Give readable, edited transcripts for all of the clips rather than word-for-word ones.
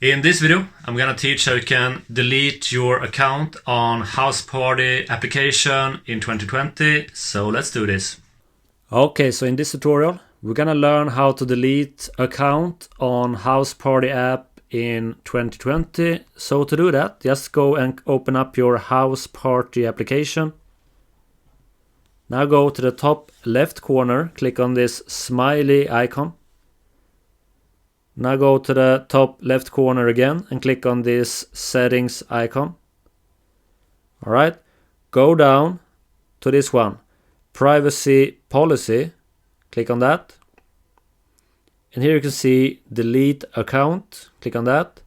In this video, I'm gonna teach how you can delete your account on Houseparty application in 2020. So let's do this. Okay, so in this tutorial, we're gonna learn how to delete account on Houseparty app in 2020. So to do that, just go and open up your Houseparty application. Now go to the top left corner, click on this smiley icon. Now go to the top left corner again and click on this settings icon. Alright, go down to this one, privacy policy, click on that. And here you can see delete account, click on that.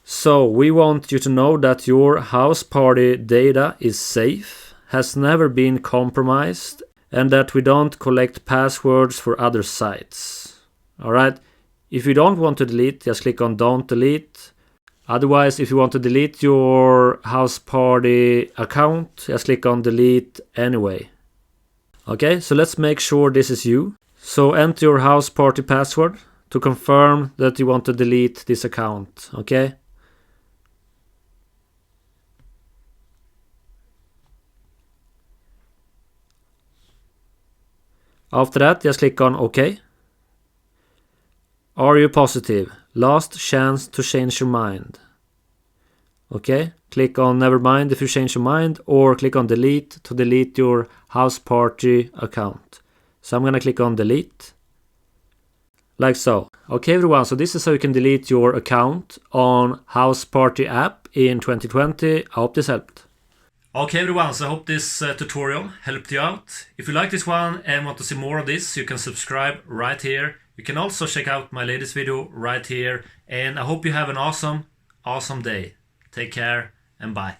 So we want you to know that your Houseparty data is safe, has never been compromised, and that we don't collect passwords for other sites. Alright. If you don't want to delete, just click on don't delete. Otherwise, if you want to delete your Houseparty account, just click on delete anyway. Okay, so let's make sure this is you. So enter your Houseparty password to confirm that you want to delete this account, okay? After that, just click on OK. Are you positive? Last chance to change your mind. Okay, click on never mind if you change your mind, or click on delete to delete your Houseparty account. So I'm gonna click on delete. Like so. Okay everyone, so this is how you can delete your account on Houseparty app in 2020. I hope this helped. Okay everyone, so I hope this tutorial helped you out. If you like this one and want to see more of this, you can subscribe right here. You can also check out my latest video right here. And I hope you have an awesome day. Take care and bye.